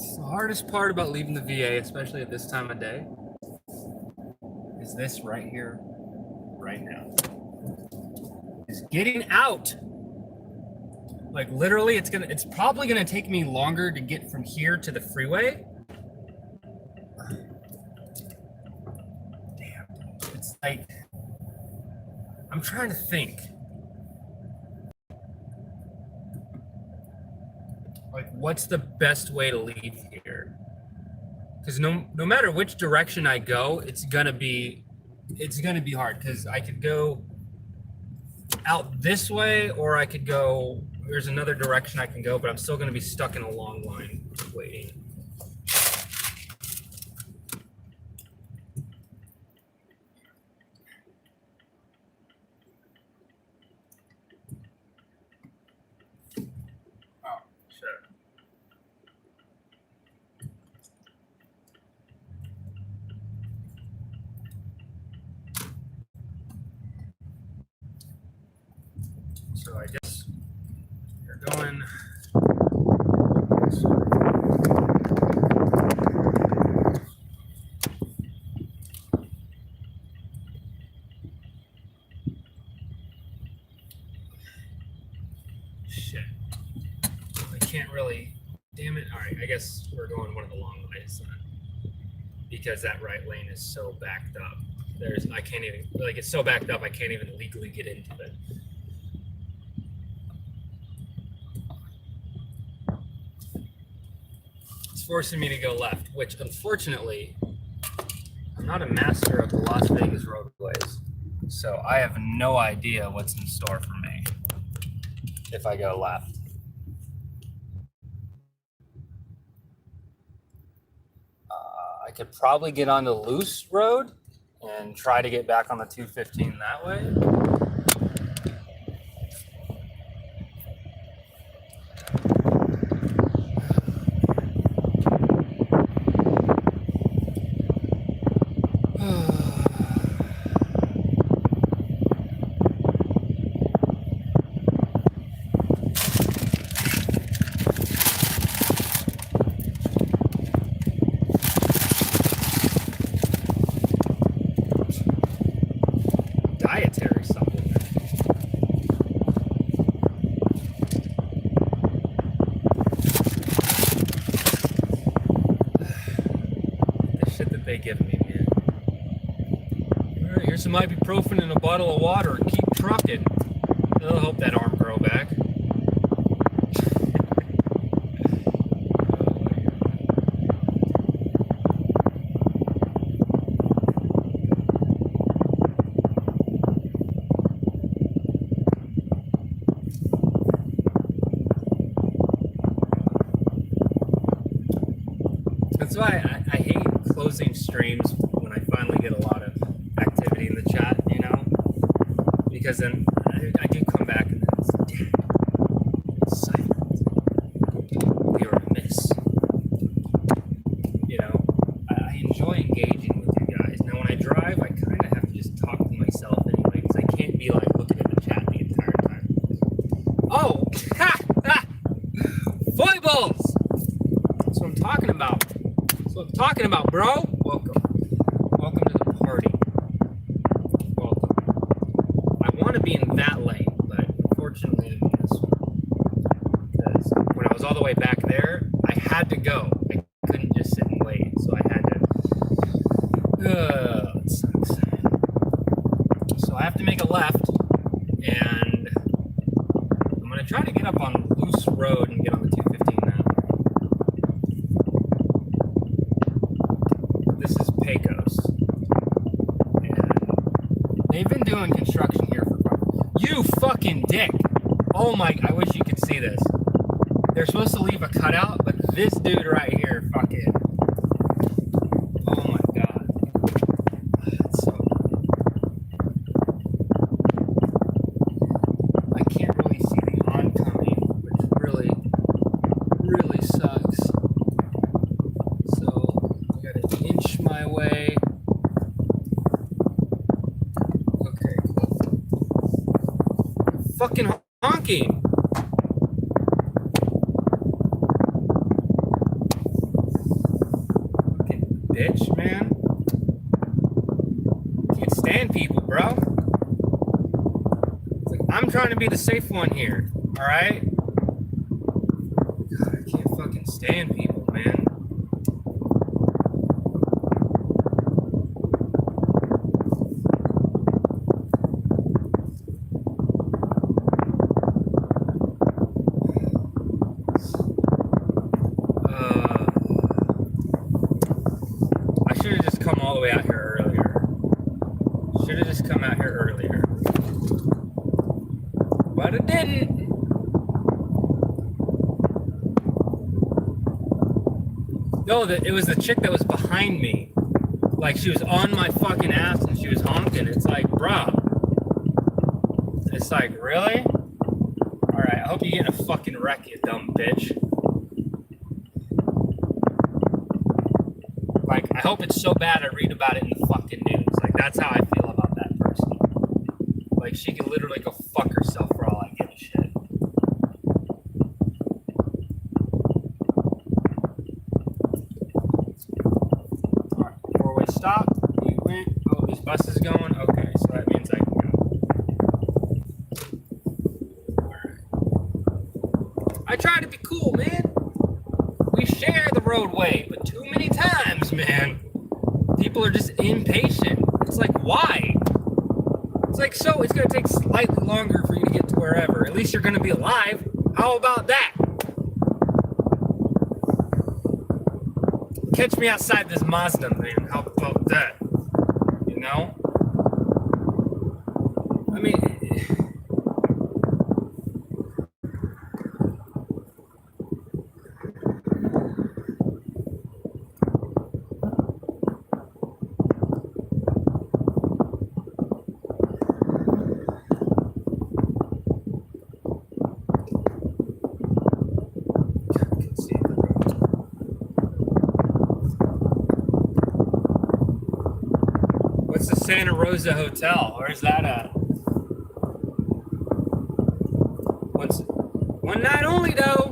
The hardest part about leaving the VA, especially at this time of day, is this right here, right now. Is getting out. Like literally, it's probably gonna take me longer to get from here to the freeway. Damn, it's like I'm trying to think. Like, what's the best way to leave here? Because no matter which direction I go, it's gonna be hard. Because I could go out this way, or I could go. There's another direction I can go, but I'm still gonna be stuck in a long line waiting. So I guess you're going. Shit. I can't really. Damn it. All right. I guess we're going one of the long ways then. Because that right lane is so backed up. I can't even, like, it's so backed up, I can't even legally get into it. It's forcing me to go left, which unfortunately, I'm not a master of the Las Vegas roadways, so I have no idea what's in store for me if I go left. I could probably get onto Loose Road and try to get back on the 215 that way. Dietary supplement. The shit that they give me, man. All right, here's some ibuprofen and a bottle of water. Keep trucking. I'll hope that arm grow back. That's why I hate closing streams when I finally get a lot of activity in the chat, you know? Because then I do come back and then it's dead. It's silent. You're a miss. You know? I enjoy engaging with you guys. Now when I drive, I kind of have to just talk to myself anyway, because I can't be like looking at the chat the entire time. Oh! Ha! Ha! Foibles! That's what I'm talking about. That's what I'm talking about, bro. Welcome. Welcome to the party. Welcome. I want to be in that lane, but unfortunately I'm in this one. Because when I was all the way back there, I had to go. I couldn't just sit and wait, so I had to... that sucks. So I have to make a left, and I'm going to try to get up on Loose Road and get on the 215 now. This is Pecos. And they've been doing construction here for quite a while. You fucking dick! Oh my, I wish you could see this. They're supposed to leave a cutout, but this dude right here, fucking... Oh my god. That's so annoying. I can't really see the oncoming, which really, really sucks. So, I gotta inch my way. Okay, cool. Fucking honking! bitch, man. Can't stand people, bro. It's like, I'm trying to be the safe one here, alright? God, I can't fucking stand people, man. I should have just come all the way out here earlier. Should have just come out here earlier. But it didn't. No, it was the chick that was behind me. Like, she was on my fucking ass and she was honking. It's like, bruh. It's like, really? Alright, I hope you get in a fucking wreck, you dumb bitch. Like, I hope it's so bad I read about it in the fucking news. Like, that's how I feel about that person. Like, she could literally go fuck herself for all I give a shit. Alright, four-way stop. You went. Oh, this bus is going? Okay, so that means I can go. Alright. I try to be cool, man. We share the roadway, but too many times, man, people are just impatient. It's like, why? It's like, so it's going to take slightly longer for you to get to wherever. At least you're going to be alive. How about that? Catch me outside this Mazda, man. How about that? You know? I mean... What's the Santa Rosa Hotel? Where's that at? One night only, though.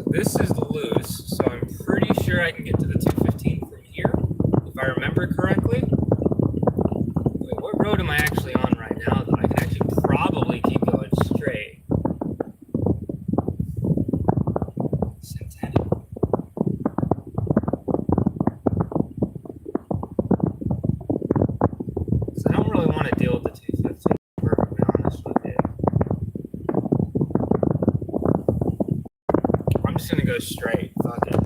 This is loose, so I'm pretty sure I can get to the 215 from here, if I remember correctly. Wait, what road am I actually on right now, though? I can actually probably keep going straight. Centennial. So I don't really want to deal with the 215, to be perfectly honest with you. I'm just gonna go straight. Fuck it.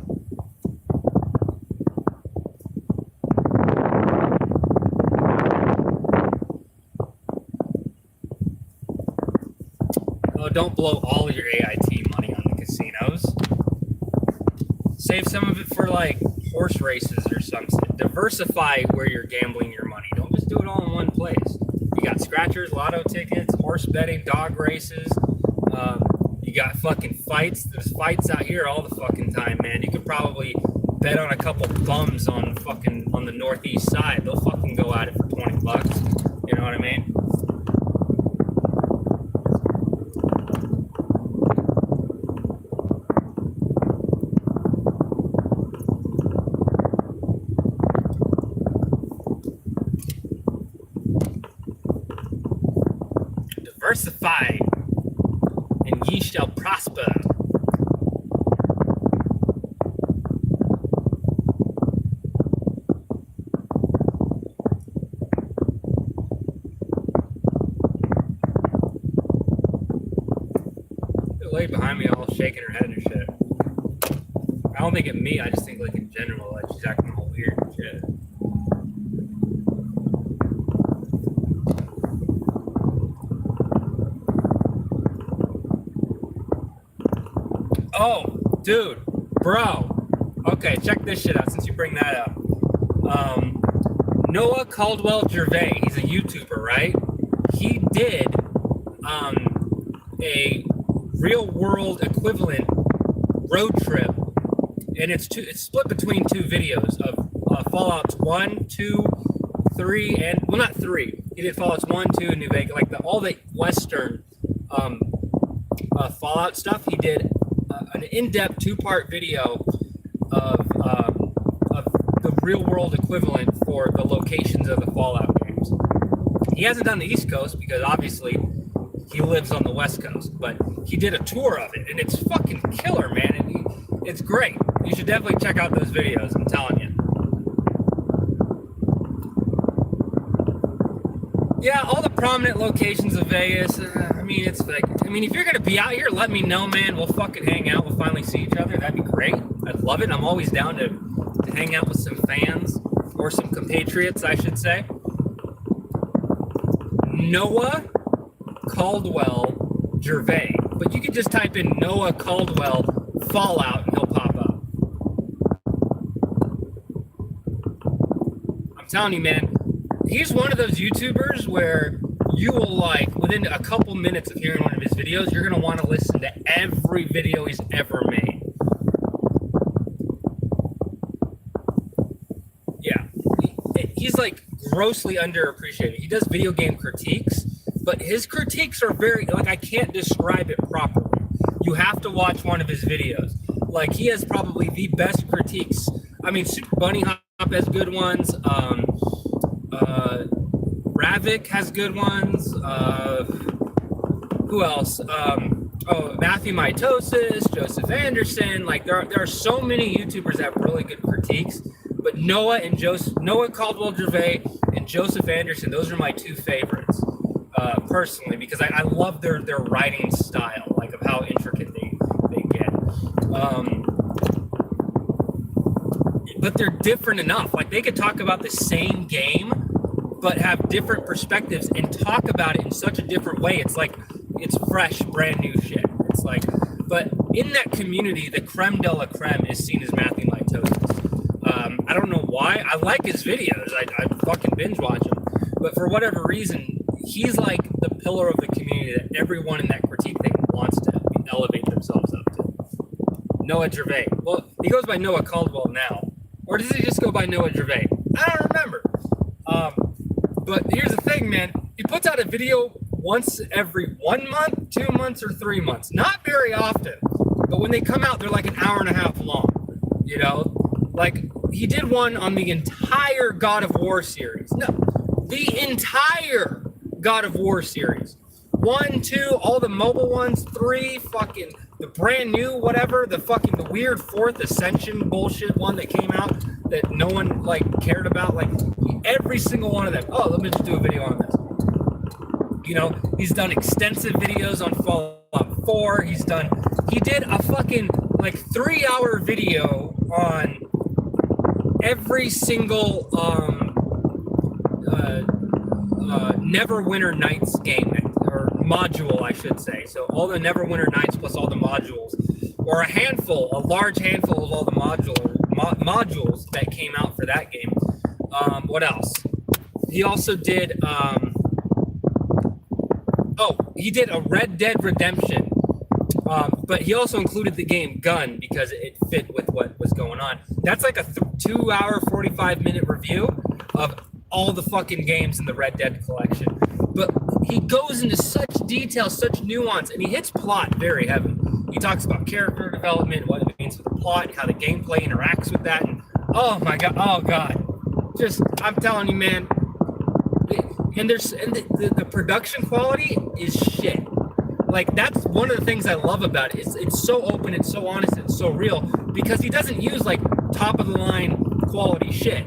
Oh, don't blow all your AIT money on the casinos. Save some of it for like horse races or something. Diversify where you're gambling your money. Don't just do it all in one place. You got scratchers, lotto tickets, horse betting, dog races. You got fucking fights. There's fights out here all the fucking time, man. You could probably bet on a couple bums on the northeast side. They'll fucking go at it for $20. You know what I mean? Diversify, and ye shall prosper. The lady behind me all shaking her head and shit. I don't think it me, I just think like in general, like she's acting all weird and shit. Oh, dude, bro. Okay, check this shit out since you bring that up. Noah Caldwell Gervais, he's a YouTuber, right? He did a real world equivalent road trip, and it's split between two videos of Fallout's 1, 2, 3, and well, not 3. He did Fallout's 1, 2, and New Vegas, like all the Western Fallout stuff. He did an in-depth 2-part video of the real-world equivalent for the locations of the Fallout games. He hasn't done the East Coast because obviously he lives on the West Coast, but he did a tour of it, and it's fucking killer, man. And it's great. You should definitely check out those videos. I'm telling you. Yeah, all the prominent locations of Vegas. I mean, it's like, if you're gonna be out here, let me know, man. We'll fucking hang out. We'll finally see each other. That'd be great. I'd love it. I'm always down to hang out with some fans or some compatriots, I should say. Noah Caldwell Gervais, but you can just type in Noah Caldwell Fallout and he'll pop up. I'm telling you, man. He's one of those YouTubers where you will, like, within a couple minutes of hearing one of his videos, you're going to want to listen to every video he's ever made. Yeah. He's, like, grossly underappreciated. He does video game critiques, but his critiques are very, like, I can't describe it properly. You have to watch one of his videos. Like, he has probably the best critiques. I mean, Super Bunny Hop has good ones. Ravik has good ones. Who else? Matthew Mitosis, Joseph Anderson. Like there are so many YouTubers that have really good critiques. But Noah Caldwell Gervais and Joseph Anderson, those are my two favorites, personally, because I love their writing style, like of how intricate they get. But they're different enough. Like they could talk about the same game, but have different perspectives and talk about it in such a different way. It's like, it's fresh, brand new shit. It's like, but in that community, the creme de la creme is seen as Matthew Mitosis. I don't know why. I like his videos. I fucking binge watch them. But for whatever reason, he's like the pillar of the community that everyone in that critique thing wants to elevate themselves up to. Noah Gervais. Well, he goes by Noah Caldwell now. Or does he just go by Noah Gervais? I don't remember. But here's the thing, man. He puts out a video once every 1 month, 2 months, or 3 months. Not very often. But when they come out, they're like an hour and a half long. You know? Like, he did one on the entire God of War series. No, the entire God of War series. 1, 2, all the mobile ones. 3, fucking the brand new whatever. The weird 4th Ascension bullshit one that came out that no one, like, cared about. Like, every single one of them. Oh, let me just do a video on this. You know, he's done extensive videos on Fallout 4. He did a fucking, like, 3-hour video on every single Neverwinter Nights game, or module, I should say. So all the Neverwinter Nights plus all the modules, or a large handful of all the modules that came out for that game. What else? He also did, he did a Red Dead Redemption, but he also included the game Gun because it fit with what was going on. That's like a 2-hour, 45-minute review of all the fucking games in the Red Dead collection. But he goes into such detail, such nuance, and he hits plot very heavy. He talks about character development, what it means for the plot, how the gameplay interacts with that, and oh god. Just, I'm telling you, man. And the production quality is shit. Like, that's one of the things I love about it. It's so open, it's so honest, it's so real, because he doesn't use, like, top-of-the-line quality shit.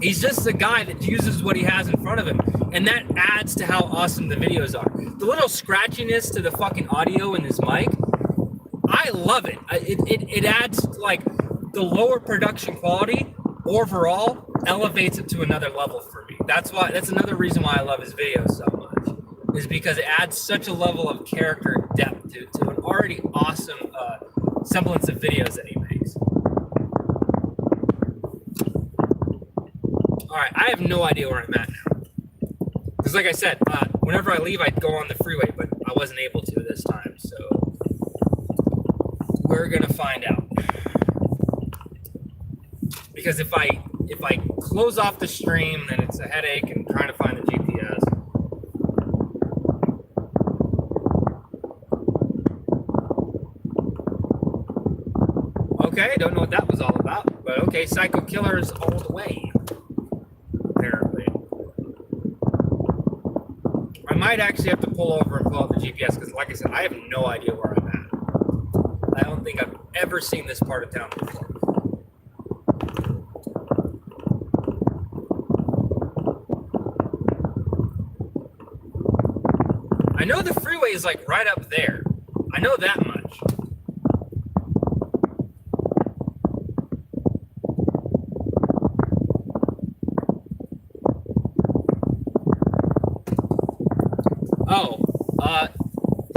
He's just a guy that uses what he has in front of him, and that adds to how awesome the videos are. The little scratchiness to the fucking audio in his mic, I love it. It adds, like, the lower production quality overall elevates it to another level for me. That's another reason why I love his videos so much, is because it adds such a level of character depth to an already awesome semblance of videos that he makes. All right, I have no idea where I'm at now. Because like I said, whenever I leave, I go on the freeway, but I wasn't able to this time, so we're gonna find out. Because if I close off the stream, then it's a headache and trying to find the GPS. Okay, don't know what that was all about, but okay, Psycho Killers all the way. Apparently. I might actually have to pull over and pull out the GPS because, like I said, I have no idea where I'm at. I don't think I've ever seen this part of town before. I know the freeway is like right up there. I know that much.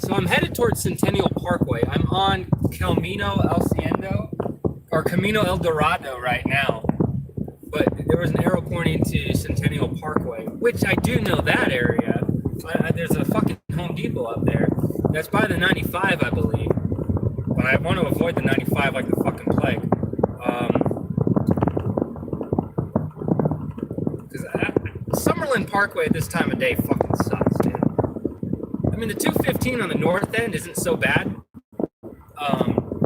So I'm headed towards Centennial Parkway. I'm on Camino El Ciendo, or Camino El Dorado right now. But there was an arrow pointing to Centennial Parkway, which I do know that area. There's a fucking Home Depot up there. That's by the 95, I believe. But I want to avoid the 95 like the fucking plague. Because Summerlin Parkway at this time of day fucking sucks, dude. I mean, the 215 on the north end isn't so bad.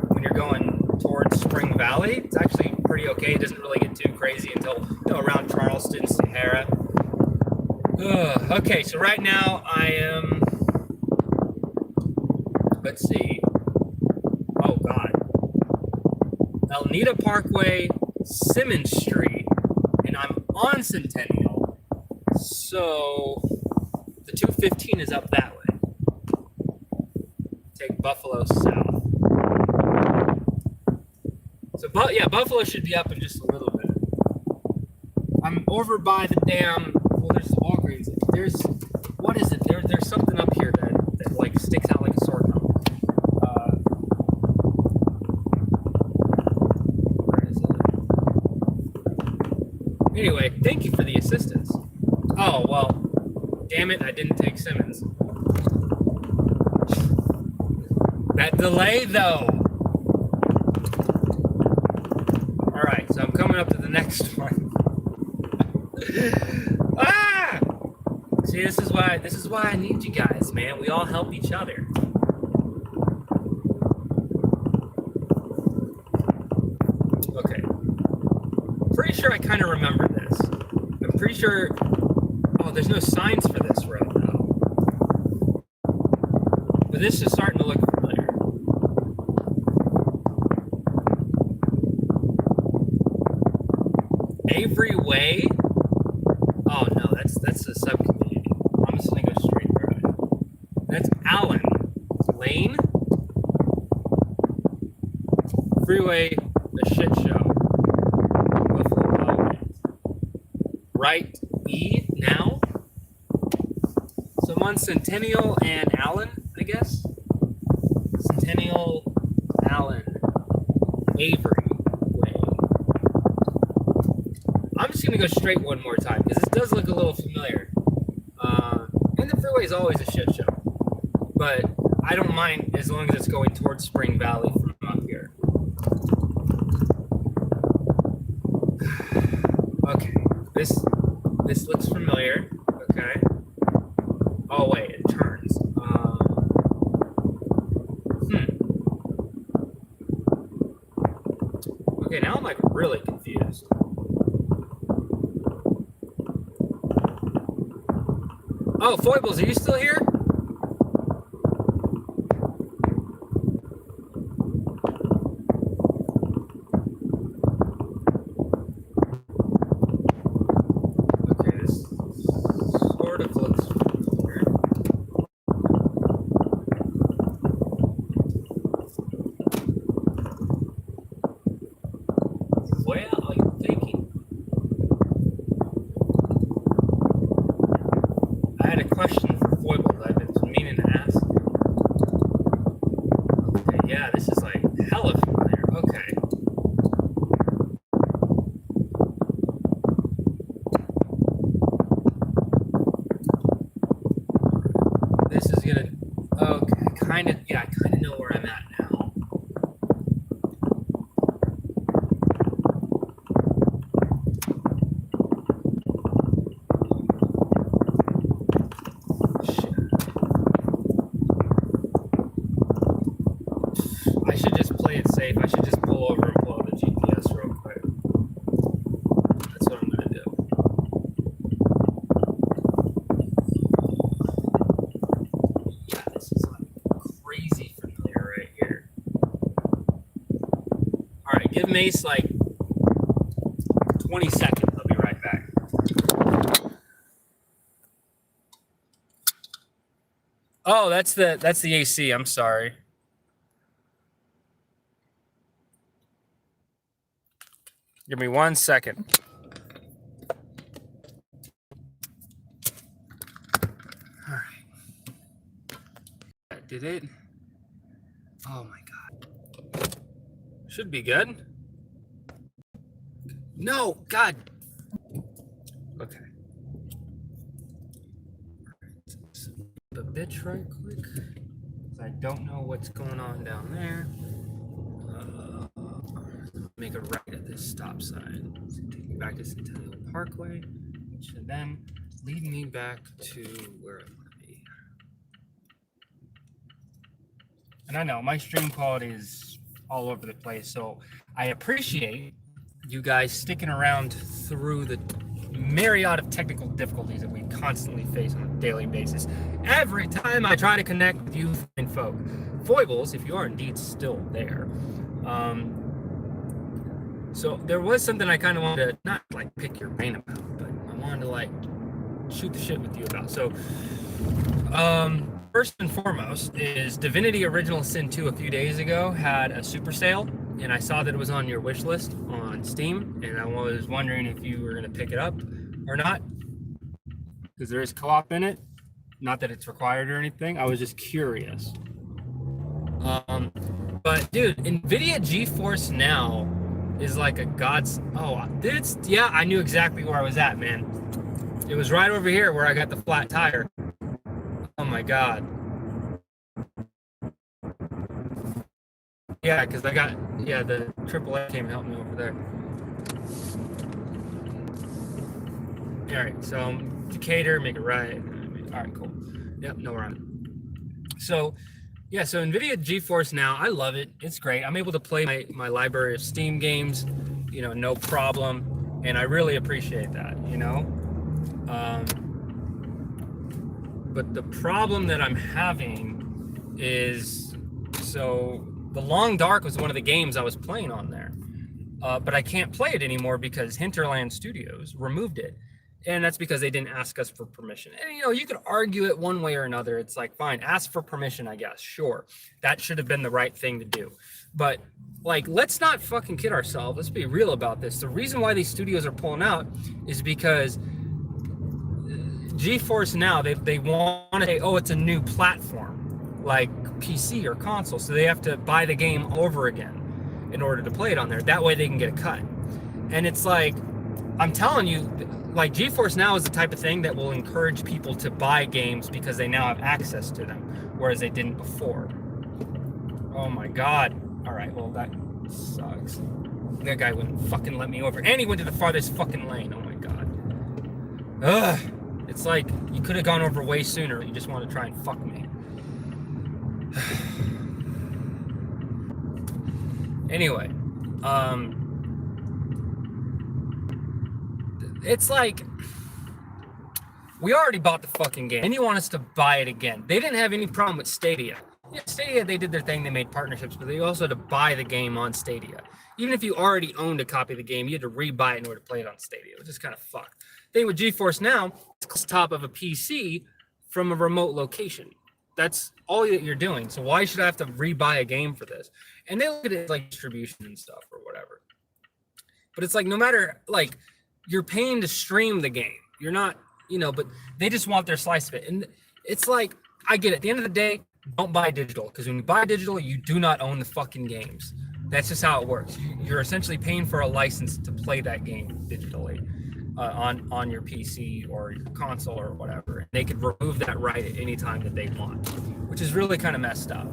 When you're going towards Spring Valley, it's actually pretty okay. It doesn't really get too crazy until around Charleston, Sahara. Okay, so right now I am. Let's see. Oh God. Elnita Parkway, Simmons Street, and I'm on Centennial. So the 215 is up that way. Take Buffalo south. So, yeah, Buffalo should be up in just a little bit. I'm over by the damn. Well, there's Walgreens. What is it? There's something up here that like sticks out like a sore thumb. Where is it? Anyway, thank you for the assistance. Oh well, damn it! I didn't take Simmons. That delay, though. All right, so I'm coming up to the next one. Ah! See, this is why I need you guys, man. We all help each other. Okay. Pretty sure I kind of remember this. I'm pretty sure. Oh, there's no signs for this road though. But this is starting to look familiar. Avery Way. Oh no, that's a subcommunity. I'm just gonna go straight through it. That's Allen Lane. Freeway, the shit show. Buffalo Wildlands. Right E now. So I'm on Centennial and Allen, I guess. Centennial, Allen, Avery Way. I'm just gonna go straight one more time because this does look a little familiar. And the freeway is always a shit show, but I don't mind as long as it's going towards Spring Valley from up here. Okay, this looks familiar. Okay. Oh wait, it turns. Okay, now I'm like really confused. Oh, Foibles, are you still here? Okay, this sort of looks weird. Where are you thinking? I had a question for Foibles I've been meaning to ask. Okay, yeah, this is like hella familiar. Okay. This is gonna. safe, I should just pull over and pull out the GPS real quick. That's what I'm gonna do. Yeah, this is like crazy familiar right here. All right, give Mace like 20 seconds. I'll be right back. Oh, that's the AC. I'm sorry. Give me 1 second. All right. Did it? Oh my God. Should be good. No, God. Okay. The bitch right quick. I don't know what's going on down there. Make a right at this stop sign. So take me back to Centennial Parkway, which should then lead me back to where I want to be. And I know my stream quality is all over the place, so I appreciate you guys sticking around through the myriad of technical difficulties that we constantly face on a daily basis. Every time I try to connect with you and folk, foibles, if you are indeed still there. So there was something I kind of wanted to not like pick your brain about, but I wanted to like shoot the shit with you about. So first and foremost is Divinity Original Sin 2 a few days ago had a super sale, and I saw that it was on your wish list on Steam, and I was wondering if you were going to pick it up or not, because there is co-op in it. Not that it's required or anything. I was just curious. But dude, NVIDIA GeForce Now is like a god's. Oh, it's yeah. I knew exactly where I was at, man. It was right over here where I got the flat tire. Oh my God. Yeah, because I got the AAA came and helped me over there. All right, so Decatur, make it right. All right, cool. Yep, no run. So. Yeah, so NVIDIA GeForce Now, I love it. It's great. I'm able to play my library of Steam games, no problem. And I really appreciate that, But the problem that I'm having is, so The Long Dark was one of the games I was playing on there. But I can't play it anymore because Hinterland Studios removed it. And that's because they didn't ask us for permission. And, you could argue it one way or another. It's like, fine, ask for permission, I guess. Sure. That should have been the right thing to do. But, let's not fucking kid ourselves. Let's be real about this. The reason why these studios are pulling out is because GeForce Now, they want to say, oh, it's a new platform, like PC or console. So they have to buy the game over again in order to play it on there. That way they can get a cut. And it's like, I'm telling you, GeForce Now is the type of thing that will encourage people to buy games because they now have access to them, whereas they didn't before. Oh my God. All right, well, that sucks. That guy wouldn't fucking let me over. And he went to the farthest fucking lane. Oh my God. Ugh. It's like you could have gone over way sooner. You just want to try and fuck me. Anyway, it's like, we already bought the fucking game and you want us to buy it again. They didn't have any problem with Stadia. Yeah, Stadia, they did their thing, they made partnerships, but they also had to buy the game on Stadia. Even if you already owned a copy of the game, you had to re-buy it in order to play it on Stadia, which is kind of fucked. Thing with GeForce Now, it's on top of a PC from a remote location. That's all that you're doing. So why should I have to re-buy a game for this? And they look at it like distribution and stuff or whatever. But it's like, no matter, you're paying to stream the game. You're not, but they just want their slice of it. And it's like, I get it. At the end of the day, don't buy digital. Because when you buy digital, you do not own the fucking games. That's just how it works. You're essentially paying for a license to play that game digitally on your PC or your console or whatever. They could remove that right at any time that they want, which is really kind of messed up.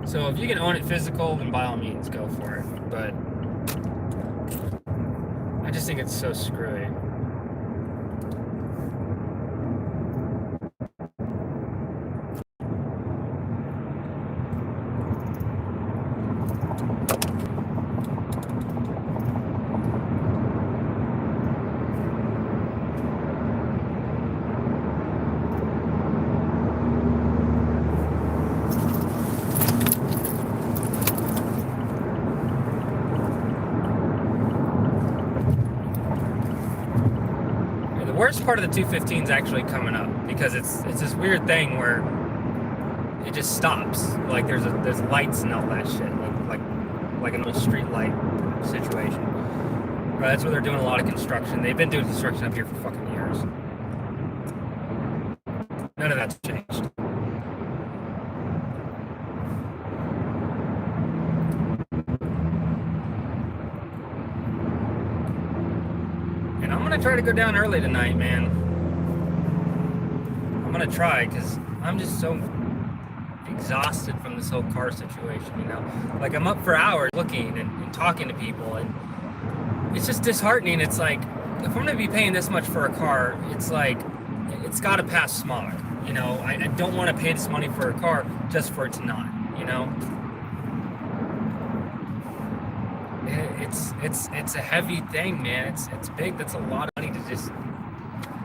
So if you can own it physical, then by all means, go for it. But I just think it's so screwy. part of the 215 is actually coming up because it's this weird thing where it just stops. Like there's lights and all that shit, like an old street light situation. Right, that's where they're doing a lot of construction. They've been doing construction up here for fucking years. None of that's changed. And I'm gonna try to go down early tonight, man. I'm gonna try because I'm just so exhausted from this whole car situation, you know? Like I'm up for hours looking and talking to people, and it's just disheartening. It's like, if I'm gonna be paying this much for a car, it's like, it's gotta pass smog, you know? I don't wanna pay this money for a car just for it to not, you know? It's a heavy thing, man. It's big. That's a lot of money to just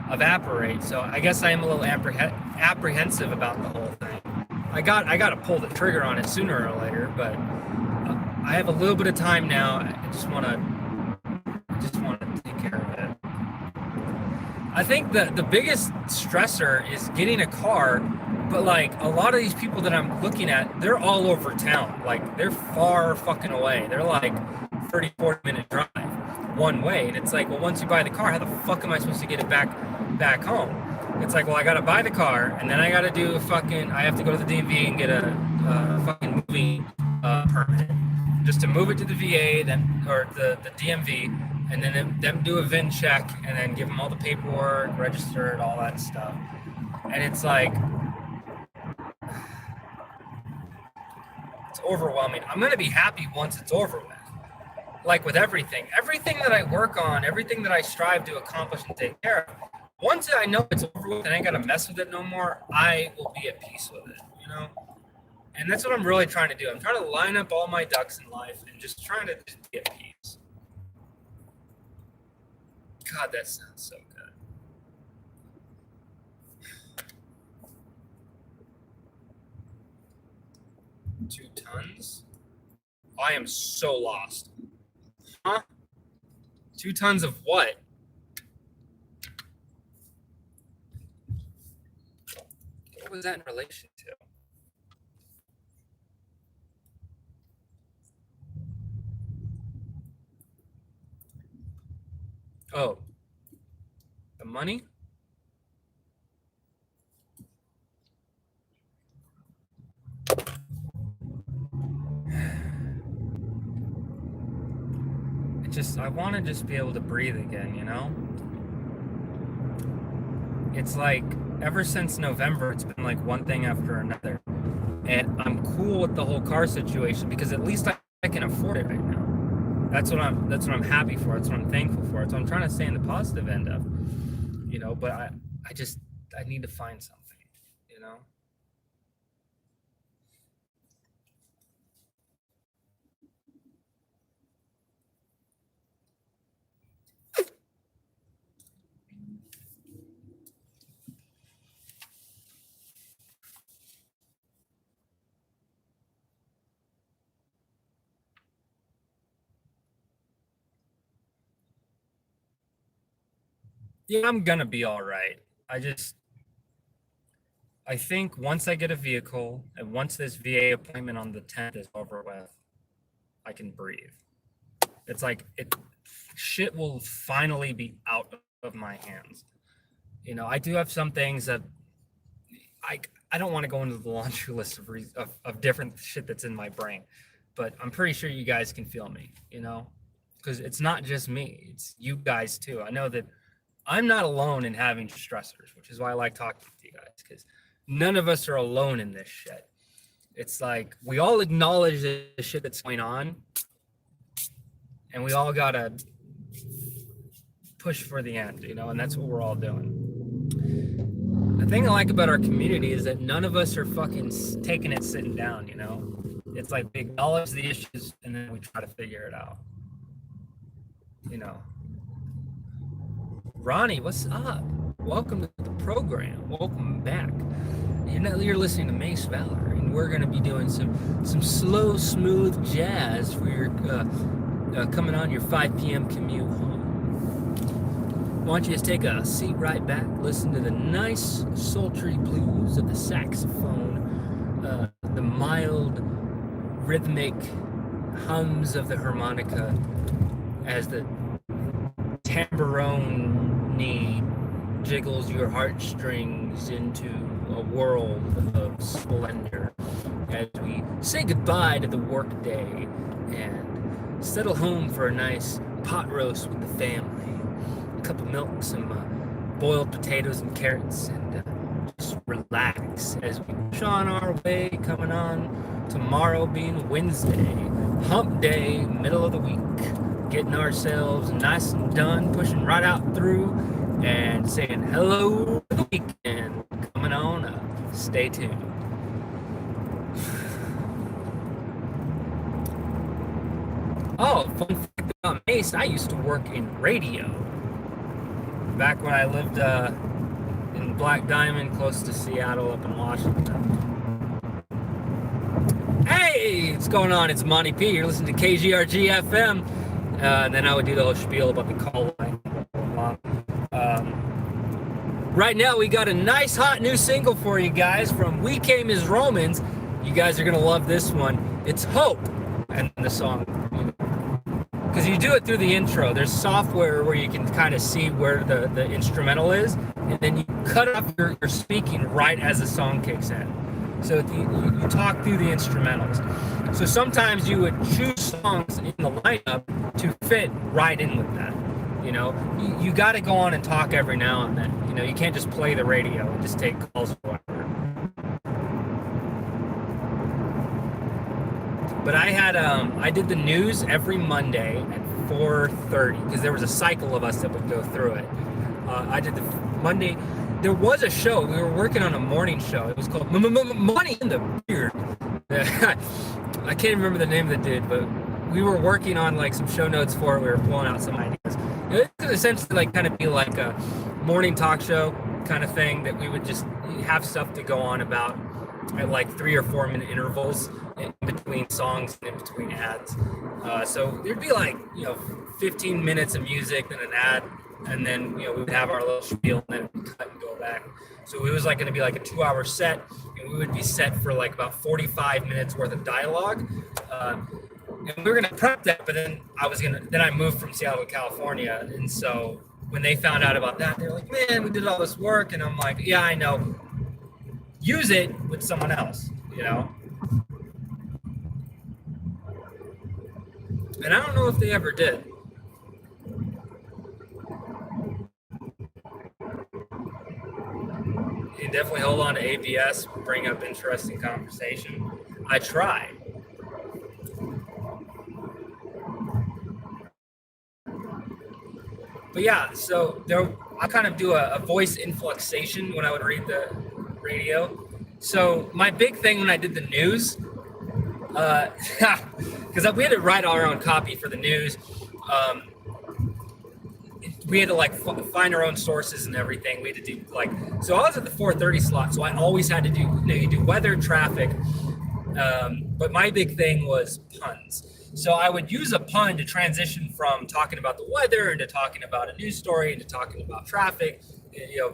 evaporate. So I guess I am a little apprehensive about the whole thing. I got to pull the trigger on it sooner or later, but I have a little bit of time now. I just want to take care of it. I think the biggest stressor is getting a car, but like a lot of these people that I'm looking at, they're all over town. Like they're far fucking away. They're like 30, 40-minute drive one way. And it's like, well, once you buy the car, how the fuck am I supposed to get it back home? It's like, well, I got to buy the car, and then I got to do I have to go to the DMV and get a fucking moving permit just to move it to the VA, or the DMV, and then them do a VIN check, and then give them all the paperwork, register it, all that stuff. And it's like, it's overwhelming. I'm going to be happy once it's over with. Like with everything that I work on, everything that I strive to accomplish and take care of, once I know it's over with and I ain't got to mess with it no more, I will be at peace with it, you know? And that's what I'm really trying to do. I'm trying to line up all my ducks in life and just trying to just be at peace. God, that sounds so good. 2 tons? I am so lost. Huh? 2 tons of what? What was that in relation to? Oh, the money? I want to just be able to breathe again, you know? It's like, ever since November, it's been like one thing after another. And I'm cool with the whole car situation because at least I can afford it right now. That's what I'm happy for. That's what I'm thankful for. That's what I'm trying to stay in the positive end of, you know, but I need to find something, you know? Yeah, I'm gonna be all right. I think once I get a vehicle and once this VA appointment on the 10th is over with, I can breathe. It's like shit will finally be out of my hands. You know, I do have some things that I don't want to go into the laundry list of different shit that's in my brain, but I'm pretty sure you guys can feel me, you know, because it's not just me, it's you guys too. I know that I'm not alone in having stressors, which is why I like talking to you guys, because none of us are alone in this shit. It's like we all acknowledge the shit that's going on, and we all gotta push for the end, you know, and that's what we're all doing. The thing I like about our community is that none of us are fucking taking it sitting down, you know? It's like we acknowledge the issues and then we try to figure it out, you know? Ronnie, what's up? Welcome to the program. Welcome back. You're listening to Mace Valor, and we're going to be doing some slow, smooth jazz for your coming on your 5 p.m. commute home. why don't you just take a seat right back, listen to the nice, sultry blues of the saxophone, the mild, rhythmic hums of the harmonica as the tambourine jiggles your heartstrings into a world of splendor as we say goodbye to the workday and settle home for a nice pot roast with the family, a cup of milk, some boiled potatoes and carrots, and just relax as we push on our way, coming on tomorrow being Wednesday, hump day, middle of the week, getting ourselves nice and done, pushing right out through and saying hello to the weekend coming on up. Stay tuned. Oh, fun fact about Mace, I used to work in radio back when I lived in Black Diamond, close to Seattle up in Washington. Hey, what's going on? It's Monty P. You're listening to KGRG FM. And then I would do the whole spiel about the call line. Right now, we got a nice hot new single for you guys from We Came as Romans. You guys are going to love this one. It's Hope, and the song. Because you do it through the intro. There's software where you can kind of see where the instrumental is, and then you cut off your speaking right as the song kicks in. So you talk through the instrumentals. So sometimes you would choose songs in the lineup to fit right in with that. You know, you got to go on and talk every now and then. You know, you can't just play the radio and just take calls or whatever. But I did the news every Monday at 4:30 because there was a cycle of us that would go through it. I did the Monday. There was a show. We were working on a morning show. It was called Money in the Beard. I can't remember the name of the dude, but we were working on like some show notes for it. We were pulling out some ideas. It was essentially like kind of be like a morning talk show kind of thing that we would just have stuff to go on about at like 3 or 4 minute intervals in between songs and in between ads. So there'd be like, 15 minutes of music and an ad, and then, we would have our little spiel and then we'd cut and go back. So it was like going to be like a 2-hour set, and we would be set for like about 45 minutes worth of dialogue. And we were going to prep that, but then I moved from Seattle to California. And so when they found out about that, they're like, man, we did all this work. And I'm like, yeah, I know. Use it with someone else, And I don't know if they ever did. You definitely hold on to ABS, bring up interesting conversation. I try. But yeah, so I kind of do a voice influxation when I would read the radio. So my big thing when I did the news, because we had to write our own copy for the news. We had to like find our own sources and everything. We had to do so I was at the 4:30 slot, so I always had to do, you do weather, traffic. But my big thing was puns. So I would use a pun to transition from talking about the weather into talking about a news story into talking about traffic,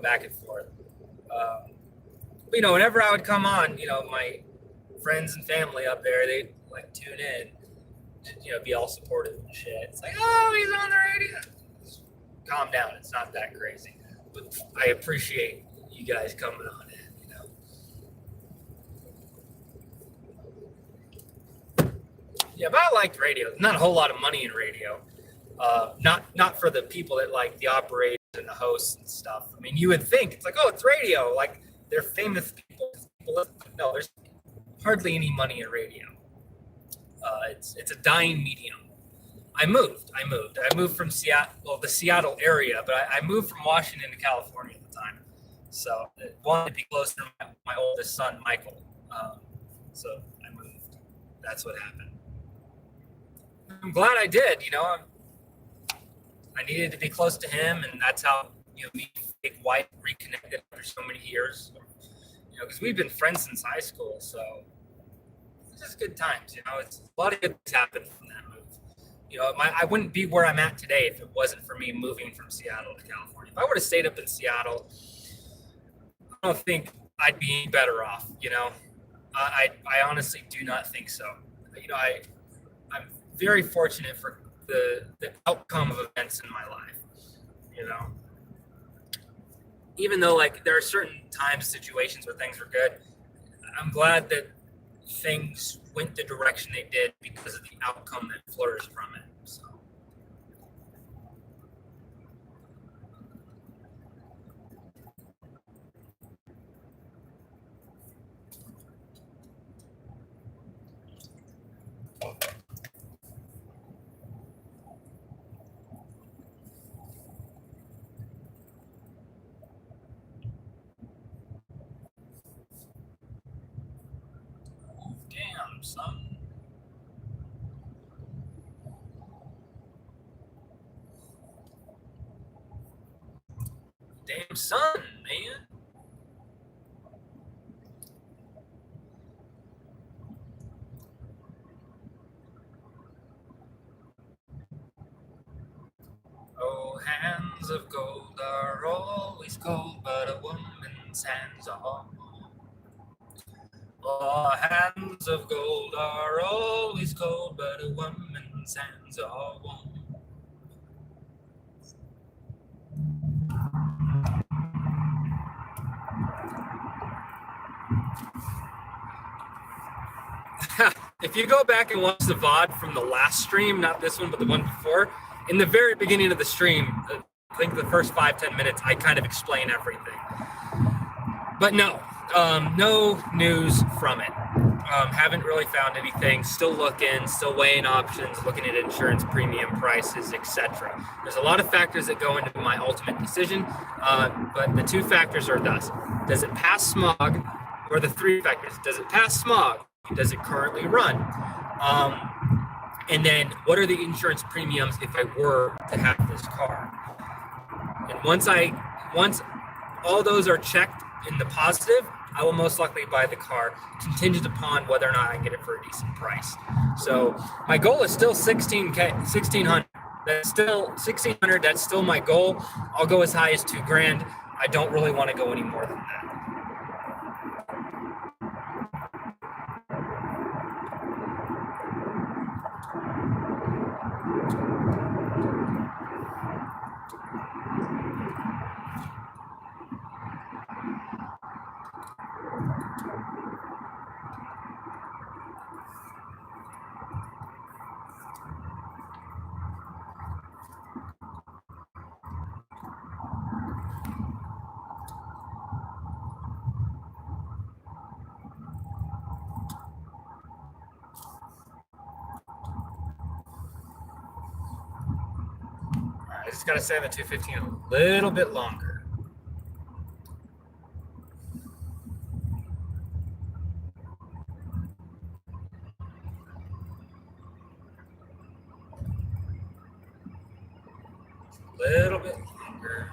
back and forth. But, whenever I would come on, my friends and family up there, they'd like tune in, and, be all supportive and shit. It's like, oh, he's on the radio. Just calm down. It's not that crazy. But I appreciate you guys coming on in. Yeah, but I liked radio. Not a whole lot of money in radio. Not for the people that like the operators and the hosts and stuff. I mean, you would think it's like, oh, it's radio. Like they're famous people. No, there's hardly any money in radio. It's a dying medium. I moved from Seattle, the Seattle area, but I moved from Washington to California at the time. So I wanted to be closer to my oldest son, Michael. So I moved. That's what happened. I'm glad I did. I needed to be close to him, and that's how me and Fake White reconnected after so many years. Because we've been friends since high school, so it's just good times. It's a lot of good things happened from that move. I wouldn't be where I'm at today if it wasn't for me moving from Seattle to California. If I would have stayed up in Seattle, I don't think I'd be better off. I honestly do not think so. I'm very fortunate for the outcome of events in my life. Even though there are certain times, situations where things were good, I'm glad that things went the direction they did because of the outcome that flourished from it. So. Damn, son. Damn, son, man. Oh, hands of gold are always cold, but a woman's hands are warm. Oh, hands of gold are always cold, but a woman's hands are warm. If you go back and watch the VOD from the last stream, not this one, but the one before, in the very beginning of the stream, I think the first 5-10 minutes, I kind of explain everything. But no news from it. Haven't really found anything. Still looking, still weighing options, looking at insurance premium prices, etc. There's a lot of factors that go into my ultimate decision, but the two factors are thus. Does it pass smog? Or the three factors. Does it pass smog? Does it currently run? And then what are the insurance premiums if I were to have this car? And once all those are checked in the positive, I will most likely buy the car, contingent upon whether or not I can get it for a decent price. So my goal is still $1,600. That's still $1,600. That's still my goal. I'll go as high as $2,000. I don't really want to go any more than that. I just got to stay on the 215 a little bit longer. Little bit longer.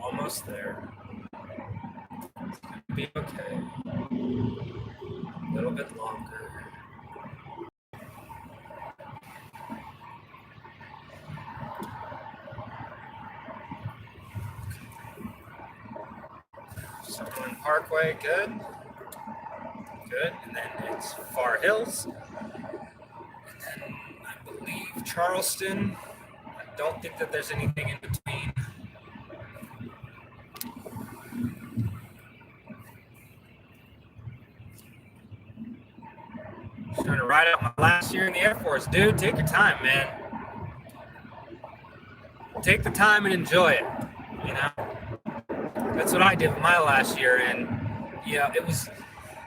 Almost there. Be okay. A little bit longer. Sutherland Parkway, good. Good. And then it's Far Hills. And then I believe Charleston. I don't think that there's anything in between. Just trying to ride out my last year in the Air Force, dude. Take your time, man. Take the time and enjoy it. That's what I did with my last year, and it was.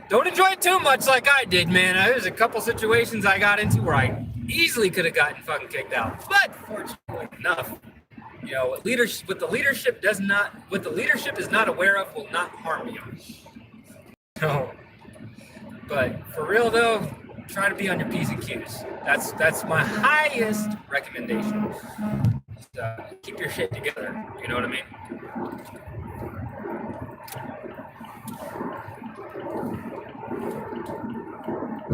Don't enjoy it too much like I did, man. There's a couple situations I got into where I easily could have gotten fucking kicked out, but fortunately enough, what the leadership is not aware of will not harm you. But for real though, try to be on your P's and Q's. That's my highest recommendation. Keep your shit together. You know what I mean?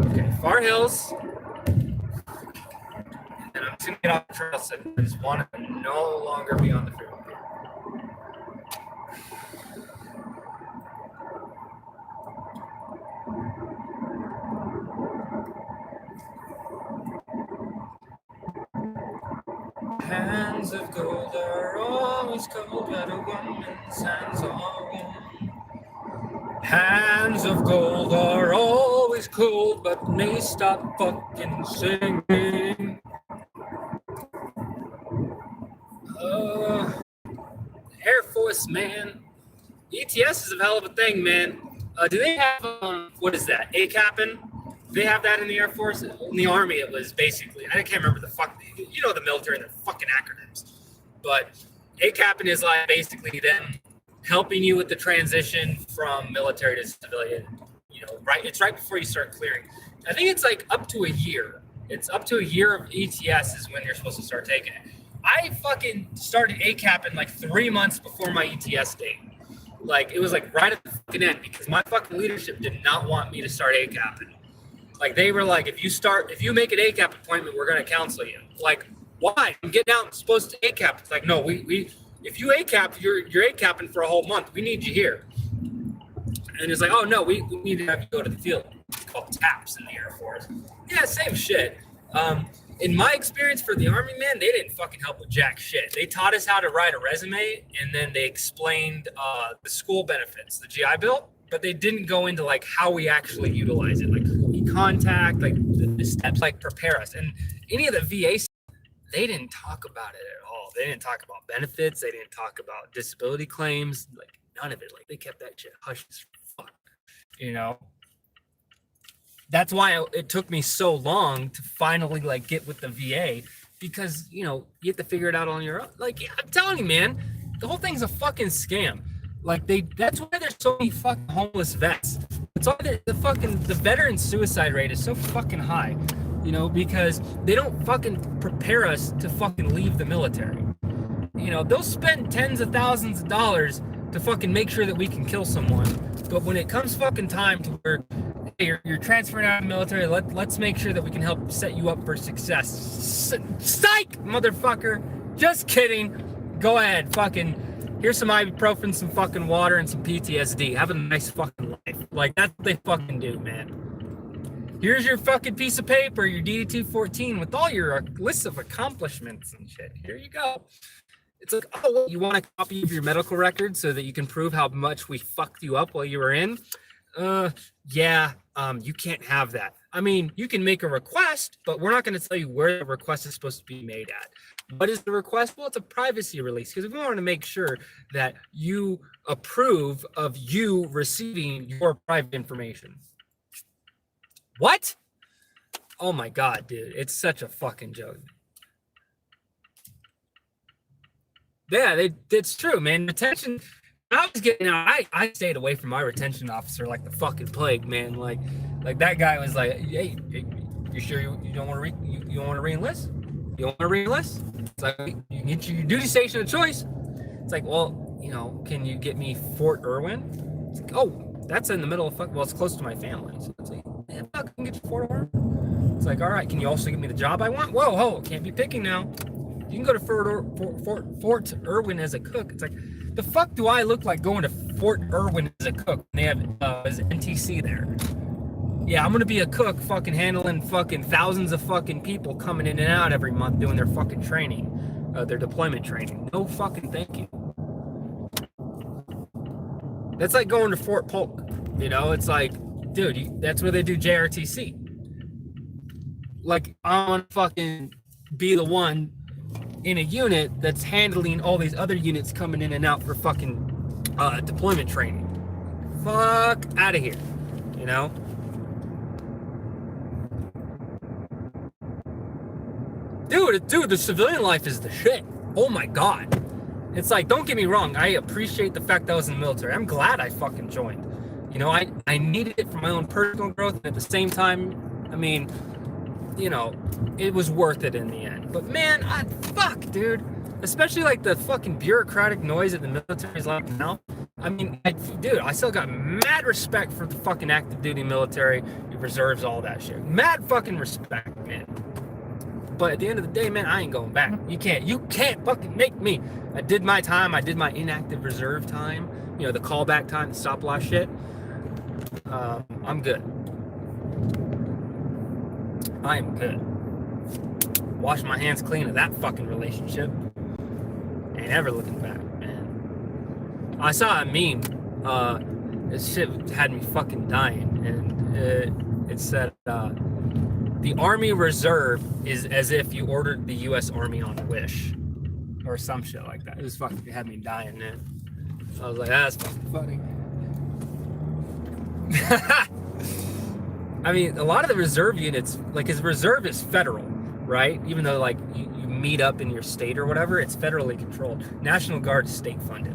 Okay, Far Hills. And I'm just gonna get off the trail. So I just want to no longer be on the freeway. Hands of gold are always cold, but a woman's hands are warm. Hands of gold are always cold, but may stop fucking singing. Air Force, man. ETS is a hell of a thing, man. Do they have, what is that, ACAPN? They have that in the Air Force? In the Army, it was basically, I can't remember the fuck, you know the military and their fucking acronyms. But ACAPN is like basically them helping you with the transition from military to civilian. You know, right? It's right before you start clearing. I think it's like up to a year. It's up to a year of ETS is when you're supposed to start taking it. I fucking started ACAPN like 3 months before my ETS date. Like, it was like right at the fucking end because my fucking leadership did not want me to start ACAPN. Like, they were like, if you make an ACAP appointment, we're going to counsel you. Like, why? I'm getting out and supposed to ACAP. It's like, no, if you ACAP, you're ACAPing for a whole month. We need you here. And it's like, oh, no, we need to have you go to the field. It's called TAPS in the Air Force. Yeah, same shit. In my experience for the Army, man, they didn't fucking help with jack shit. They taught us how to write a resume, and then they explained the school benefits, the GI Bill, but they didn't go into, like, how we actually utilize it, like who we contact, like the steps, like prepare us. And any of the VA, they didn't talk about it at all. They didn't talk about benefits. They didn't talk about disability claims, like none of it. Like, they kept that shit hush as fuck, you know? That's why it took me so long to finally like get with the VA, because, you know, you have to figure it out on your own. Like, I'm telling you, man, the whole thing's a fucking scam. Like, that's why there's so many fucking homeless vets. It's why the veteran suicide rate is so fucking high, you know, because they don't fucking prepare us to fucking leave the military. You know, they'll spend tens of thousands of dollars to fucking make sure that we can kill someone. But when it comes fucking time to where you're transferring out of the military, let's make sure that we can help set you up for success. Psych, motherfucker. Just kidding. Go ahead. Fucking, here's some ibuprofen, some fucking water, and some PTSD. Have a nice fucking life. Like, that's what they fucking do, man. Here's your fucking piece of paper, your DD-214 with all your list of accomplishments and shit. Here you go. It's like, oh, you want a copy of your medical record so that you can prove how much we fucked you up while you were in? Yeah, you can't have that. I mean, you can make a request, but we're not going to tell you where the request is supposed to be made at. What is the request? Well, it's a privacy release because we want to make sure that you approve of you receiving your private information. What? Oh my God, dude. It's such a fucking joke. Yeah, it's true, man. Retention. I was getting out. I stayed away from my retention officer like the fucking plague, man. Like that guy was like, "Hey, you sure you don't want to you don't want to re-enlist? You don't want to re-enlist?" It's like, you get your duty station of choice. It's like, well, you know, can you get me Fort Irwin? It's like, oh, that's in the middle of well, it's close to my family. So it's like, yeah, I can get you Fort Irwin. It's like, all right, can you also give me the job I want? Whoa, can't be picking now. You can go to Fort Irwin as a cook. It's like, the fuck do I look like going to Fort Irwin as a cook? They have as NTC there. Yeah, I'm gonna be a cook, fucking handling fucking thousands of fucking people coming in and out every month doing their fucking training, their deployment training. No fucking thank you. That's like going to Fort Polk. You know, it's like, dude, that's where they do JRTC. Like, I want to fucking be the one in a unit that's handling all these other units coming in and out for fucking deployment training. Fuck out of here, you know? Dude, the civilian life is the shit. Oh my God. It's like, don't get me wrong, I appreciate the fact that I was in the military. I'm glad I fucking joined. You know, I needed it for my own personal growth, and at the same time, I mean, you know, it was worth it in the end. But man, fuck, dude. Especially like the fucking bureaucratic noise that the military's like now. I mean, dude, I still got mad respect for the fucking active duty military, reserves, all that shit. Mad fucking respect, man. But at the end of the day, man, I ain't going back. You can't fucking make me. I did my time. I did my inactive reserve time. You know, the callback time, the stop loss shit. I'm good. I am good. Wash my hands clean of that fucking relationship. Ain't ever looking back, man. I saw a meme. This shit had me fucking dying, and it said, "The Army Reserve is as if you ordered the U.S. Army on Wish," or some shit like that. It was fucking, it had me dying, man. I was like, that's fucking funny. I mean, a lot of the reserve units, like, his reserve is federal, right? Even though, like, you meet up in your state or whatever, it's federally controlled. National Guard is state funded.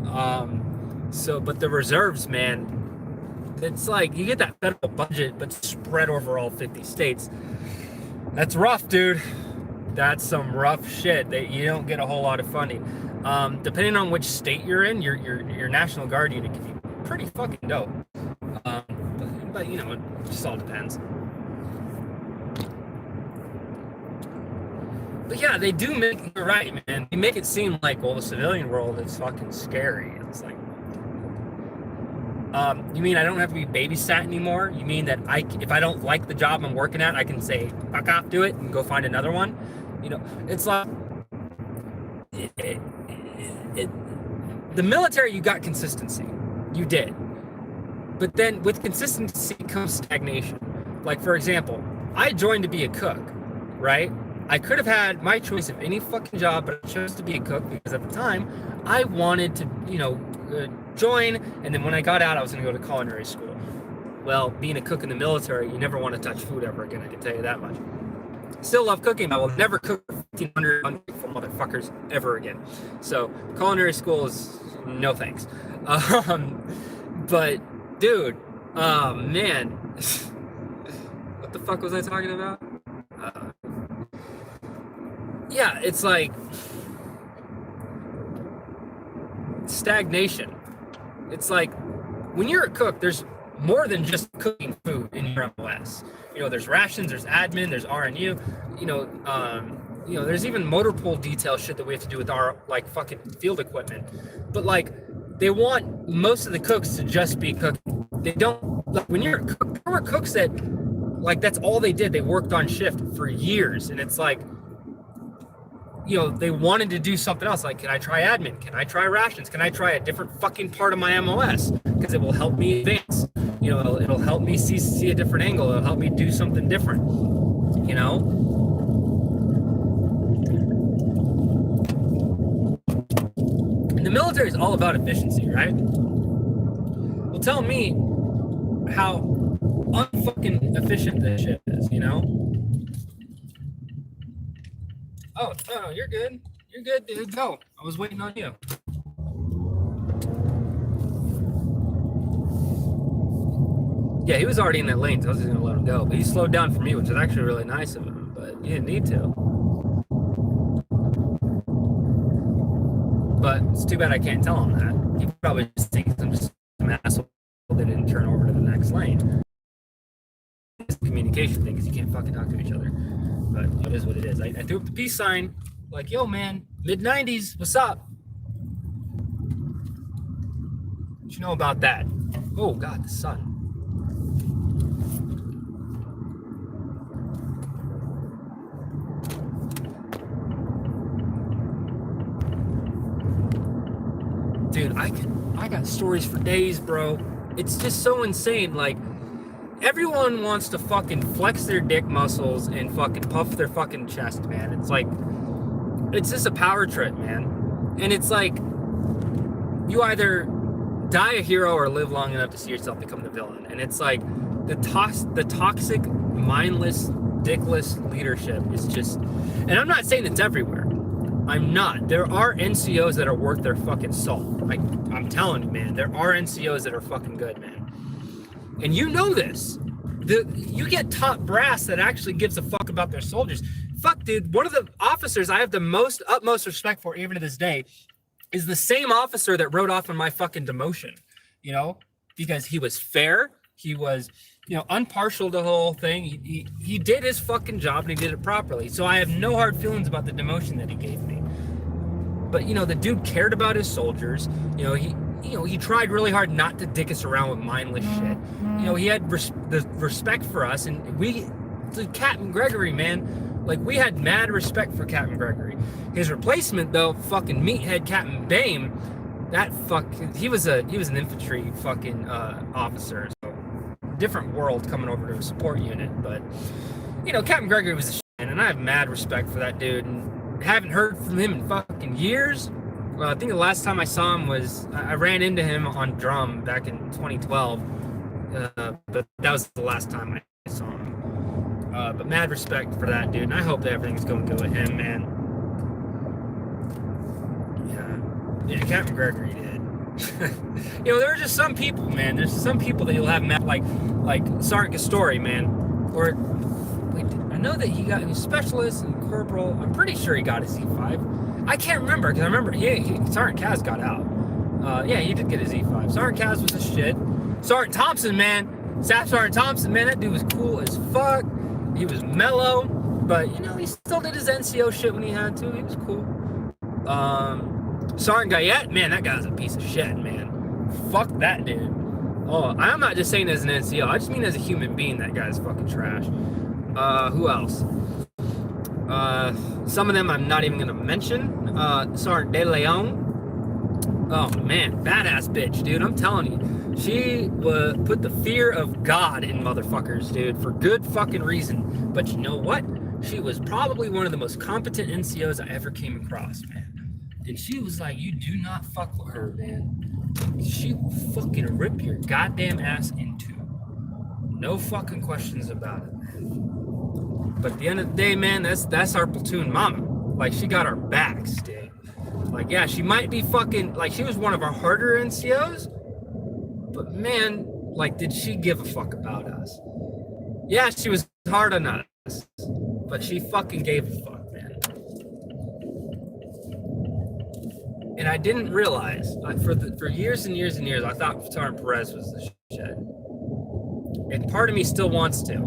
But the reserves, man, it's like you get that federal budget, but spread over all 50 states. That's rough, dude. That's some rough shit. That you don't get a whole lot of funding. Depending on which state you're in, your National Guard unit can be pretty fucking dope. But you know, it just all depends. But yeah, they do make, you're right, man. They make it seem like, well, the civilian world is fucking scary. It's like, you mean I don't have to be babysat anymore? You mean that if I don't like the job I'm working at, I can say, fuck off, do it, and go find another one? You know, it's like, the military, you got consistency. You did. But then with consistency comes stagnation. Like, for example, I joined to be a cook, right? I could have had my choice of any fucking job, but I chose to be a cook because at the time I wanted to, you know, join. And then when I got out, I was going to go to culinary school. Well, being a cook in the military, you never want to touch food ever again. I can tell you that much. Still love cooking. I will never cook for 1,500 ungrateful motherfuckers ever again. So culinary school is no thanks. But dude, man, what the fuck was I talking about? Yeah, it's like stagnation. It's like when you're a cook, there's more than just cooking food in your MOS. You know, there's rations, there's admin, there's RNU. You know, there's even motor pool detail shit that we have to do with our like fucking field equipment. But like, they want most of the cooks to just be cooking. They don't, like, when you're a cook, there were cooks that, like, that's all they did. They worked on shift for years, and it's like, you know, they wanted to do something else. Like, can I try admin? Can I try rations? Can I try a different fucking part of my MOS? Because it will help me advance. You know, it'll help me see a different angle. It'll help me do something different. You know? And the military is all about efficiency, right? Well, tell me how unfucking efficient this shit is, you know? Oh, no, you're good. You're good, dude. Go. I was waiting on you. Yeah, he was already in that lane, so I was just going to let him go. But he slowed down for me, which is actually really nice of him, but he didn't need to. But it's too bad I can't tell him that. He probably just thinks I'm just some asshole that didn't turn over to the next lane. It's a communication thing, because you can't fucking talk to each other. But it is what it is. I threw up the peace sign, like, yo, man, mid-90s, what's up? What you know about that? Oh, God, the sun. Dude, I got stories for days, bro. It's just so insane. Like, everyone wants to fucking flex their dick muscles and fucking puff their fucking chest, man. It's like, it's just a power trip, man. And it's like, you either die a hero or live long enough to see yourself become the villain. And it's like, the toxic, mindless, dickless leadership is just, and I'm not saying it's everywhere. I'm not. There are NCOs that are worth their fucking salt. I'm telling you, man, there are NCOs that are fucking good, man. And you know this. you get top brass that actually gives a fuck about their soldiers. Fuck, dude, one of the officers I have the utmost respect for, even to this day, is the same officer that wrote off on my fucking demotion, you know, because he was fair. He was, you know, impartial to the whole thing. He did his fucking job and he did it properly. So I have no hard feelings about the demotion that he gave me. But, you know, the dude cared about his soldiers. He tried really hard not to dick us around with mindless shit. You know, he had the respect for us, and Captain Gregory, man, like, we had mad respect for Captain Gregory. His replacement, though, fucking meathead Captain Bame, he was an infantry fucking officer, so different world coming over to a support unit. But, you know, Captain Gregory was a shit, and I have mad respect for that dude, and haven't heard from him in fucking years. I think the last time I saw him was, I ran into him on drum back in 2012, but that was the last time I saw him. But mad respect for that dude, and I hope that everything's going good with him, man. Yeah, Captain Gregory did. You know, there are just some people, man. There's some people that you'll have met, like Sergeant Castori, man. Or, wait, I know that he got a specialist and corporal. I'm pretty sure he got his E5. I can't remember, because I remember, Sergeant Kaz got out. Yeah, he did get his E5. Sergeant Kaz was a shit. Sergeant Thompson, man. Staff Sergeant Thompson, man, that dude was cool as fuck. He was mellow, but, you know, he still did his NCO shit when he had to. He was cool. Sergeant Guyette, man, that guy's a piece of shit, man. Fuck that dude. Oh, I'm not just saying as an NCO. I just mean as a human being, that guy's fucking trash. Who else? Some of them I'm not even going to mention. Sergeant De Leon. Oh, man, badass bitch, dude. I'm telling you. She put the fear of God in motherfuckers, dude, for good fucking reason. But you know what? She was probably one of the most competent NCOs I ever came across, man. And she was like, you do not fuck with her, man. She will fucking rip your goddamn ass in two. No fucking questions about it, man. But at the end of the day, man, that's our platoon mama. Like, she got our backs, dude. Like, yeah, she might be fucking, like, she was one of our harder NCOs. But, man, like, did she give a fuck about us? Yeah, she was hard on us. But she fucking gave a fuck, man. And I didn't realize, for years and years and years, I thought Sergeant Perez was the shit. And part of me still wants to.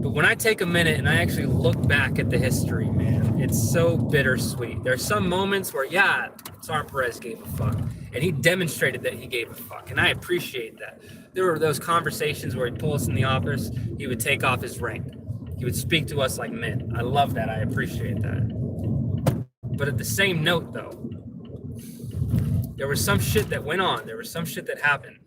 But when I take a minute and I actually look back at the history, man, it's so bittersweet. There's some moments where, yeah, Sergeant Perez gave a fuck. And he demonstrated that he gave a fuck. And I appreciate that. There were those conversations where he'd pull us in the office, he would take off his rank. He would speak to us like men. I love that. I appreciate that. But at the same note, though, there was some shit that went on. There was some shit that happened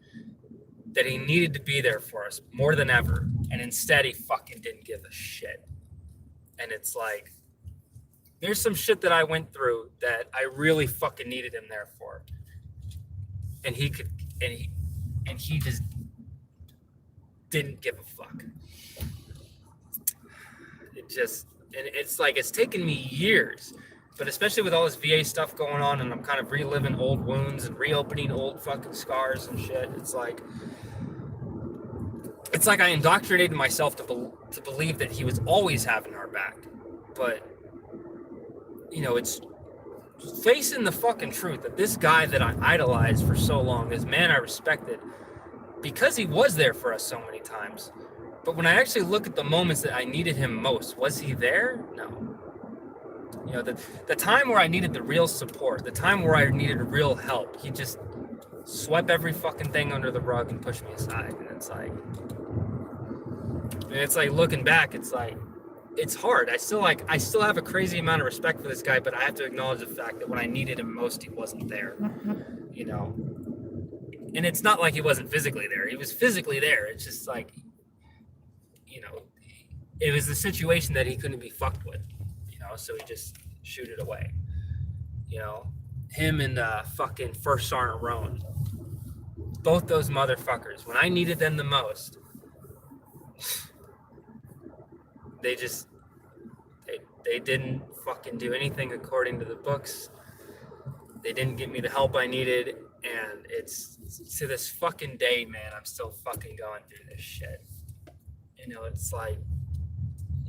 that he needed to be there for us more than ever. And instead, he fucking didn't give a shit. And it's like, there's some shit that I went through that I really fucking needed him there for. And he just didn't give a fuck. It's like, it's taken me years, but especially with all this VA stuff going on, and I'm kind of reliving old wounds and reopening old fucking scars and shit. It's like I indoctrinated myself to believe that he was always having our back. But, you know, it's facing the fucking truth that this guy that I idolized for so long, this man I respected, because he was there for us so many times. But when I actually look at the moments that I needed him most, was he there? No. You know, the time where I needed the real support, the time where I needed real help, he just swept every fucking thing under the rug and pushed me aside. And it's like looking back, it's like, it's hard. I still have a crazy amount of respect for this guy, but I have to acknowledge the fact that when I needed him most, he wasn't there, you know? And it's not like he wasn't physically there. He was physically there. It's just like, you know, it was the situation that he couldn't be fucked with, you know? So he just shoot it away, you know? Him and fucking First Sergeant Roan, both those motherfuckers, when I needed them the most, they didn't fucking do anything according to the books. They didn't get me the help I needed, and it's to this fucking day, man, I'm still fucking going through this shit. You know, it's like,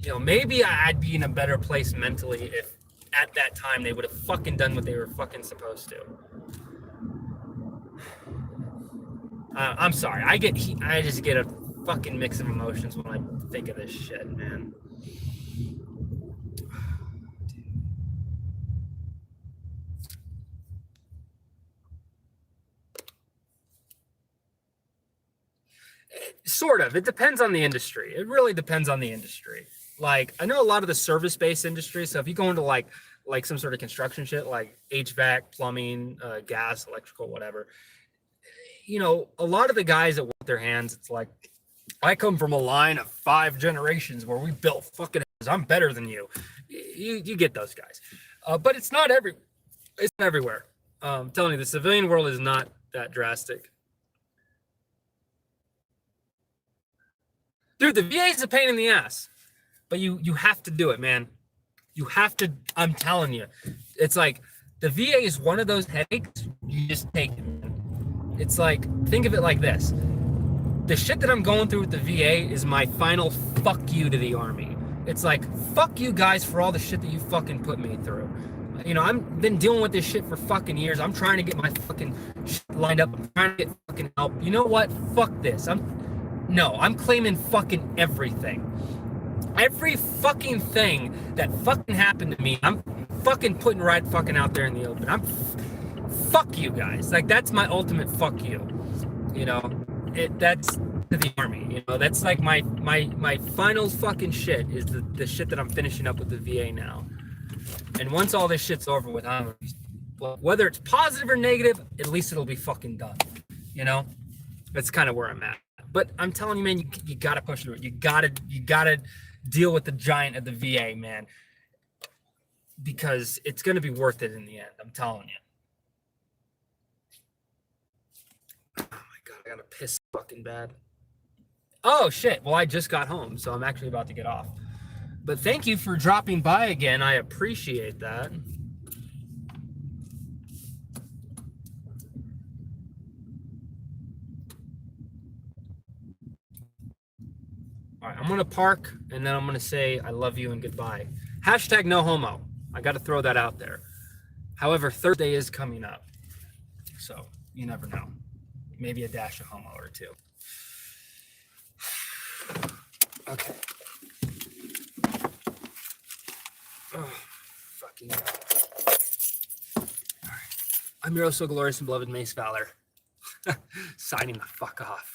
you know, maybe I'd be in a better place mentally if at that time they would have fucking done what they were fucking supposed to. I'm sorry. I just get a fucking mix of emotions when I think of this shit, man. Sort of. It depends on the industry. It really depends on the industry. Like, I know a lot of the service-based industry. So if you go into like some sort of construction shit, like HVAC, plumbing, gas, electrical, whatever, you know, a lot of the guys that work their hands, it's like, I come from a line of 5 generations where we built fucking houses. I'm better than you. You get those guys. But it's not everywhere. I'm telling you, the civilian world is not that drastic. Dude, the VA is a pain in the ass, but you have to do it, man. You have to. I'm telling you, it's like the VA is one of those headaches you just take it. It's like, think of it like this: the shit that I'm going through with the VA is my final fuck you to the Army. It's like, fuck you guys for all the shit that you fucking put me through. You know, I've been dealing with this shit for fucking years. I'm trying to get my fucking shit lined up. I'm trying to get fucking help. You know what? Fuck this. I'm claiming fucking everything. Every fucking thing that fucking happened to me, I'm fucking putting right fucking out there in the open. Fuck you guys. Like, that's my ultimate fuck you. You know, that's to the Army. You know, that's like my final fucking shit is the shit that I'm finishing up with the VA now. And once all this shit's over with, whether it's positive or negative, at least it'll be fucking done. You know, that's kind of where I'm at. But I'm telling you, man, you gotta push through it. You gotta deal with the giant of the VA, man, because it's gonna be worth it in the end. I'm telling you. Oh my god, I gotta piss fucking bad. Oh shit. Well, I just got home, so I'm actually about to get off. But thank you for dropping by again. I appreciate that. All right, I'm going to park, and then I'm going to say I love you and goodbye. Hashtag no homo. I got to throw that out there. However, Thursday is coming up, so you never know. Maybe a dash of homo or two. Okay. Oh, fucking God. All right. I'm your oh so glorious and beloved Mace Valor. Signing the fuck off.